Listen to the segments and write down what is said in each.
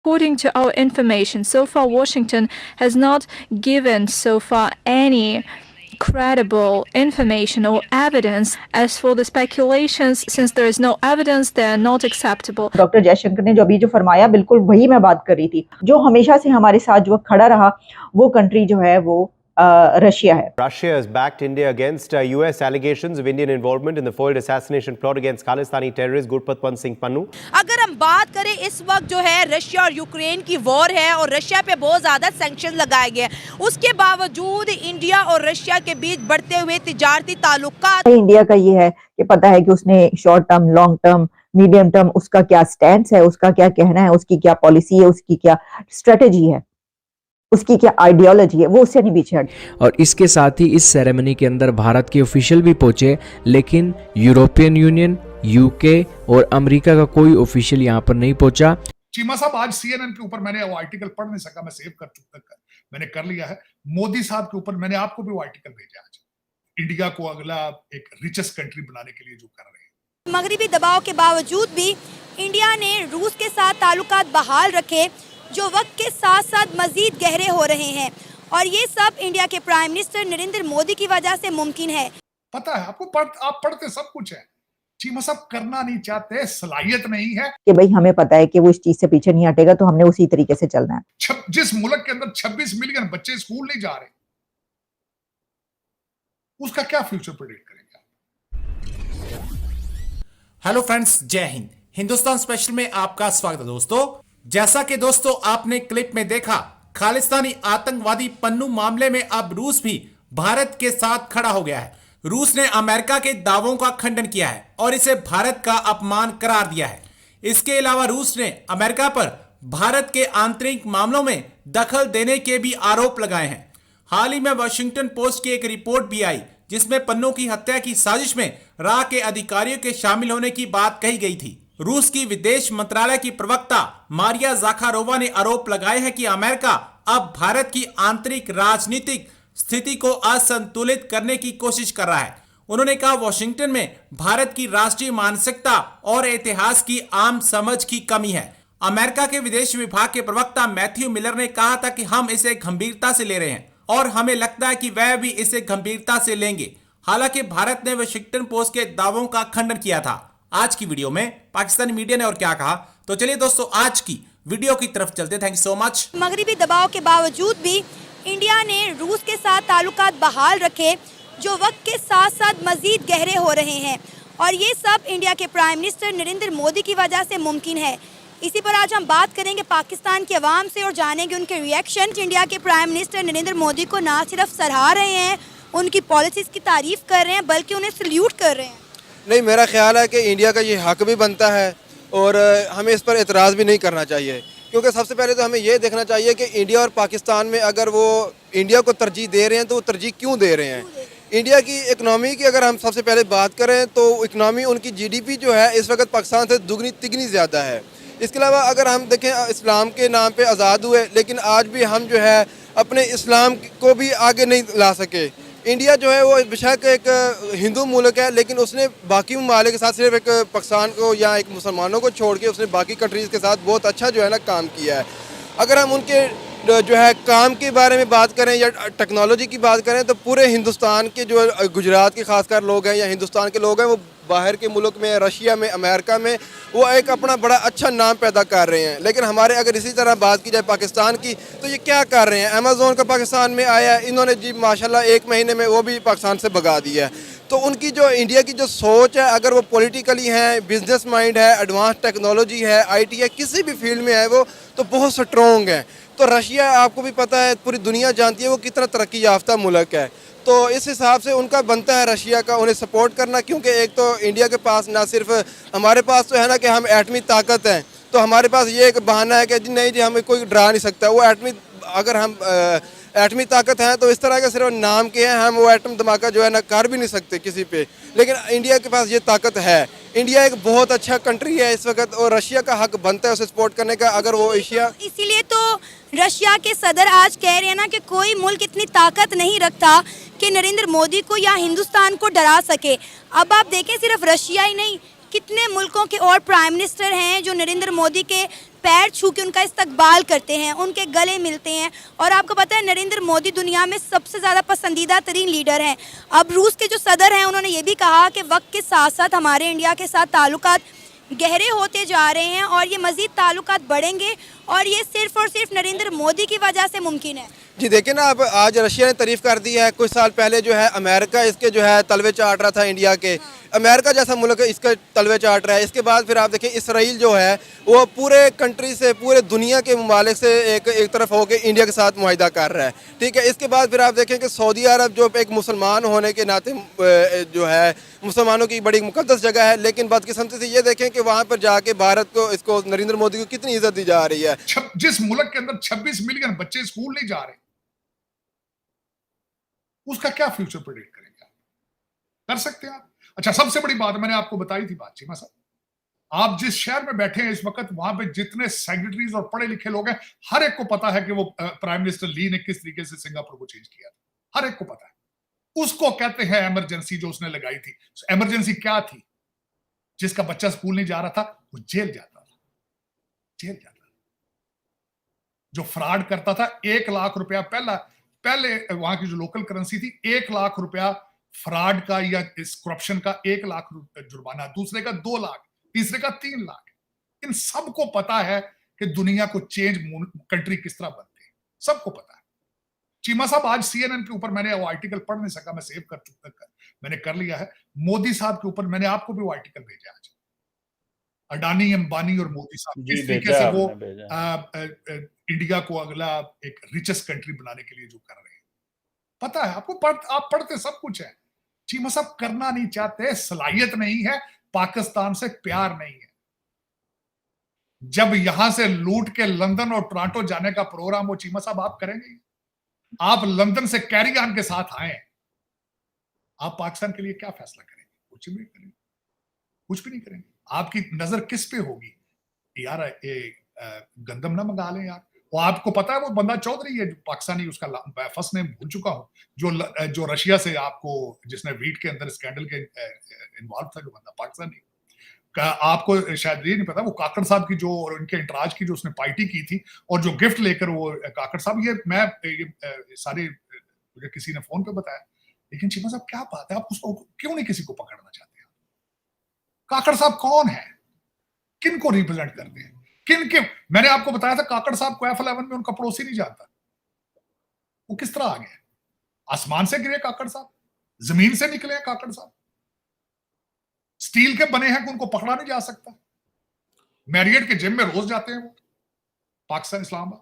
According to our information, so far Washington has not given so far any credible information or evidence. As for the speculations, since there is no evidence, they are not acceptable. Doctor Jaishankar ने जो अभी जो फरमाया, बिल्कुल वही मैं बात कर रही थी। जो हमेशा से हमारे साथ जो खड़ा रहा, वो कंट्री जो है वो रशिया है। Russia has backed India against US allegations of Indian involvement in the foiled assassination plot against Khalistani terrorist Gurpatwant Singh Pannu. अगर हम बात करें इस वक्त जो है रशिया और यूक्रेन की वॉर है और रशिया पे बहुत ज्यादा सैंक्शन लगाए गए हैं, उसके बावजूद इंडिया और रशिया के बीच बढ़ते हुए तिजारती ताल्लुकात। इंडिया का ये है कि पता है कि उसने short term, long term, medium term उसका क्या स्टैंड है, उसका क्या कहना है, उसकी क्या पॉलिसी है, उसकी क्या स्ट्रेटेजी है, उसकी क्या आइडियोलॉजी है, वो उससे नहीं पीछे हट। और इसके साथ ही इस सेरेमनी के अंदर भारत के ऑफिशियल भी पहुंचे, लेकिन यूरोपियन यूनियन, यूके और अमेरिका का कोई ऑफिशियल यहाँ पर नहीं पहुंचा। चीमा साहब, आज सीएनएन के ऊपर मैंने वो आर्टिकल पढ़ नहीं सका, मैं सेव कर चुका, मैंने कर लिया है। मोदी साहब के ऊपर मैंने आपको भी वो आर्टिकल भेजा आज, इंडिया को अगला एक रिचेस्ट कंट्री बनाने के लिए जो कर रहे हैं। मगरिबी दबाव के बावजूद भी इंडिया ने रूस के साथ ताल्लुकात बहाल रखे, जो वक्त के साथ साथ मजीद गहरे हो रहे हैं, और ये सब इंडिया के प्राइम मिनिस्टर नरेंद्र मोदी की वजह से मुमकिन है। पता है आपको, आप पढ़ते सब कुछ है, चीमा साहब करना नहीं चाहते, सलाहियत नहीं है कि भाई हमें पता है कि वो इस चीज से पीछे नहीं हटेगा, तो हमने उसी तरीके से चलना है। जिस मुल्क के अंदर 26 मिलियन बच्चे स्कूल नहीं जा रहे, उसका क्या फ्यूचर प्रेडिक्ट करेंगे? हेलो फ्रेंड्स, जय हिंद। हिंदुस्तान स्पेशल में आपका स्वागत है दोस्तों। जैसा कि दोस्तों आपने क्लिप में देखा, खालिस्तानी आतंकवादी पन्नू मामले में अब रूस भी भारत के साथ खड़ा हो गया है। रूस ने अमेरिका के दावों का खंडन किया है और इसे भारत का अपमान करार दिया है। इसके अलावा रूस ने अमेरिका पर भारत के आंतरिक मामलों में दखल देने के भी आरोप लगाए हैं। हाल ही में वाशिंगटन पोस्ट की एक रिपोर्ट भी आई, जिसमें पन्नू की हत्या की साजिश में रा के अधिकारियों के शामिल होने की बात कही गई थी। रूस की विदेश मंत्रालय की प्रवक्ता मारिया ज़ाखारोवा ने आरोप लगाए हैं कि अमेरिका अब भारत की आंतरिक राजनीतिक स्थिति को असंतुलित करने की कोशिश कर रहा है। उन्होंने कहा, वॉशिंगटन में भारत की राष्ट्रीय मानसिकता और इतिहास की आम समझ की कमी है। अमेरिका के विदेश विभाग के प्रवक्ता मैथ्यू मिलर ने कहा था कि हम इसे गंभीरता से ले रहे हैं और हमें लगता है कि वह भी इसे गंभीरता से लेंगे। हालांकि भारत ने वाशिंगटन पोस्ट के दावों का खंडन किया था। आज की वीडियो में पाकिस्तानी मीडिया ने और क्या कहा, तो चलिए दोस्तों आज की वीडियो की तरफ चलते। Thank you so much. मगरिबी दबाव के बावजूद भी इंडिया ने रूस के साथ ताल्लुकात बहाल रखे, जो वक्त के साथ साथ मजीद गहरे हो रहे हैं, और ये सब इंडिया के प्राइम मिनिस्टर नरेंद्र मोदी की वजह से मुमकिन है। इसी पर आज हम बात करेंगे पाकिस्तान के अवाम से और जानेंगे उनके रिएक्शन। इंडिया के प्राइम मिनिस्टर नरेंद्र मोदी को ना सिर्फ सराह रहे हैं, उनकी पॉलिसीज की तारीफ कर रहे हैं, बल्कि उन्हें सल्यूट कर रहे हैं। नहीं, मेरा ख्याल है कि इंडिया का ये हक भी बनता है और हमें इस पर एतराज़ भी नहीं करना चाहिए, क्योंकि सबसे पहले तो हमें ये देखना चाहिए कि इंडिया और पाकिस्तान में अगर वो इंडिया को तरजीह दे रहे हैं तो वो तरजीह क्यों दे रहे हैं। इंडिया की इकनॉमी की अगर हम सबसे पहले बात करें तो इकनॉमी, उनकी जीडीपी जो है इस वक्त पाकिस्तान से दुगनी तिगनी ज़्यादा है। इसके अलावा अगर हम देखें, इस्लाम के नाम पे आज़ाद हुए, लेकिन आज भी हम जो है अपने इस्लाम को भी आगे नहीं ला सके। इंडिया जो है वो बेशक एक हिंदू मुल्क है, लेकिन उसने बाकी ममालिक के साथ सिर्फ एक पाकिस्तान को या एक मुसलमानों को छोड़ के उसने बाकी कंट्रीज़ के साथ बहुत अच्छा जो है ना काम किया है। अगर हम उनके जो है काम के बारे में बात करें या टेक्नोलॉजी की बात करें, तो पूरे हिंदुस्तान के जो गुजरात के खासकर लोग हैं या हिंदुस्तान के लोग हैं, वो बाहर के मुल्क में, रशिया में, अमेरिका में वो एक अपना बड़ा अच्छा नाम पैदा कर रहे हैं। लेकिन हमारे अगर इसी तरह बात की जाए पाकिस्तान की, तो ये क्या कर रहे हैं। अमेज़ोन का पाकिस्तान में आया, इन्होंने जी माशाल्लाह 1 महीने में वो भी पाकिस्तान से भगा दिया है। तो उनकी जो इंडिया की जो सोच है, अगर वो पॉलिटिकली है, बिजनेस माइंड है, एडवांस टेक्नोलॉजी है, IT है, किसी भी फील्ड में है वो, तो बहुत स्ट्रॉन्ग है। तो रशिया आपको भी पता है, पूरी दुनिया जानती है वो कितना तरक्की याफ्ता मुल्क है। तो इस हिसाब से उनका बनता है रशिया का उन्हें सपोर्ट करना, क्योंकि एक तो इंडिया के पास ना सिर्फ हमारे पास तो है ना कि हम एटमी ताकत हैं, तो हमारे पास ये एक बहाना है कि जी नहीं जी हमें कोई डरा नहीं सकता। वो एटमी, अगर हम एटमी ताकत हैं तो इस तरह के सिर्फ नाम के हैं, हम वो एटम धमाका जो है ना कर भी नहीं सकते किसी पे, लेकिन इंडिया के पास ये ताकत है। इंडिया एक बहुत अच्छा कंट्री है इस वक्त, और रशिया का हक बनता है उसे सपोर्ट करने का। अगर वो एशिया, इसीलिए तो रशिया के सदर आज कह रहे हैं ना कि कोई मुल्क इतनी ताकत नहीं रखता कि नरेंद्र मोदी को या हिंदुस्तान को डरा सके। अब आप देखें, सिर्फ रशिया ही नहीं, कितने मुल्कों के और प्राइम मिनिस्टर हैं जो नरेंद्र मोदी के पैर छू के उनका इस्तकबाल करते हैं, उनके गले मिलते हैं। और आपको पता है नरेंद्र मोदी दुनिया में सबसे ज़्यादा पसंदीदा तरीन लीडर हैं। अब रूस के जो सदर हैं उन्होंने ये भी कहा कि वक्त के साथ साथ हमारे इंडिया के साथ ताल्लुकात गहरे होते जा रहे हैं और ये मज़ीद ताल्लुकात बढ़ेंगे और ये सिर्फ और सिर्फ नरेंद्र मोदी की वजह से मुमकिन है। जी देखिए ना, अब आज रशिया ने तारीफ कर दी है, कुछ साल पहले जो है अमेरिका इसके जो है तलवे चाट रहा था इंडिया के। अमेरिका जैसा मुल्क इसका तलवे चाट रहा है। इसके बाद फिर आप देखिए इसराइल जो है वो पूरे कंट्री से, पूरे दुनिया के ममालिक से एक तरफ होकर इंडिया के साथ मुआहिदा कर रहा है, ठीक है। इसके बाद फिर आप देखें कि सऊदी अरब जो एक मुसलमान होने के नाते जो है मुसलमानों की बड़ी मुकद्दस जगह है, लेकिन बदकिस्मती से ये देखें कि वहाँ पर जाके भारत को, इसको नरेंद्र मोदी को कितनी इज्जत दी जा रही है। जिस मुल्क के अंदर 26 मिलियन बच्चे स्कूल नहीं जा रहे, उसका क्या फ्यूचर प्रेडिक्ट करेंगे आप? कर सकते हैं आप? अच्छा, सबसे बड़ी बात मैंने आपको बताई थी बात, चीमा साहब, आप जिस शहर में बैठे हैं इस वक्त, वहां पे जितने सेक्रेटरीज और पढ़े लिखे लोग हैं, हर एक को पता है कि वो प्राइम मिनिस्टर ली ने किस तरीके से सिंगापुर को चेंज किया था। हर एक को पता है। उसको कहते हैं इमरजेंसी जो उसने लगाई थी। इमरजेंसी क्या थी? जिसका बच्चा स्कूल नहीं जा रहा था वो जेल जाता था, जेल जाता था। जो फ्रॉड करता था 1 लाख रुपया, पहले वहां की जो लोकल करेंसी थी 1 लाख रुपया फ्रॉड का या इस करप्शन का 1 लाख जुर्माना, दूसरे का 2 लाख, तीसरे का 3 लाख। इन सबको पता है कि दुनिया को चेंज कंट्री किस तरह बनती है, सबको पता है। चीमा साहब, आज CNN के ऊपर मैंने वो आर्टिकल पढ़ नहीं सका, मैं सेव मैंने कर लिया है। मोदी साहब के ऊपर मैंने आपको भी वो आर्टिकल भेजा आज। अडानी, अंबानी और मोदी साहब किस तरीके से वो इंडिया को अगला एक रिचेस्ट कंट्री बनाने के लिए जो कर रहे हैं, पता है आपको। आप पढ़ते सब कुछ है। चीमा साहब करना नहीं चाहते, सलाहियत नहीं है, पाकिस्तान से प्यार नहीं है। जब यहां से लूट के लंदन और टोरंटो जाने का प्रोग्राम वो चीमा साहब आप करेंगे? आप लंदन से कैरी ऑन के साथ आए, आप पाकिस्तान के लिए क्या फैसला करेंगे? कुछ भी नहीं करेंगे, कुछ भी नहीं करेंगे। आपकी नजर किस पे होगी? यार गंदम ना मंगा लें यार। वो आपको पता है वो बंदा चौधरी है जो पाकिस्तानी, उसका फर्स्ट नेम भूल चुका हूं, जो रशिया से आपको, जिसने वीट के अंदर स्कैंडल के इन्वॉल्व था, जो बंदा पाकिस्तानी। आपको शायद ये नहीं पता, वो काकड़ साहब की जो और उनके इंटराज की जो उसने पार्टी की थी और जो गिफ्ट लेकर वो काकड़ साहब, ये सारे मुझे किसी ने फोन पे बताया। लेकिन चीमा साहब क्या बात है, आप उसको क्यों नहीं किसी को पकड़ना चाहते हैं? काकड़ साहब कौन है? किन को रिप्रेजेंट करते हैं? किन के? मैंने आपको बताया था काकड़ साहब को F11 में उनका पड़ोसी नहीं जानता। वो किस तरह आ गए? आसमान से गिरे काकड़ साहब, जमीन से निकले हैं काकड़ साहब, स्टील के बने हैं कि उनको पकड़ा नहीं जा सकता। मैरियट के जिम में रोज जाते हैं वो, पाकिस्तान इस्लामाबाद।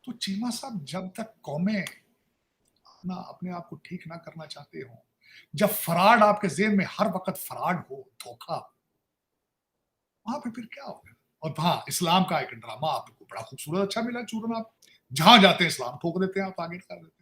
तो चीमा साहब, जब तक कौमें ना अपने आप को ठीक ना करना चाहते हो, जब फ्रॉड आपके जेहन में हर वक्त फ्रॉड हो, धोखा, वहां पे फिर क्या होगा? और हाँ, इस्लाम का एक ड्रामा आपको बड़ा खूबसूरत अच्छा मिला चूरन। आप जहां जाते हैं इस्लाम ठोक देते हैं, आप आगे कर देते हैं।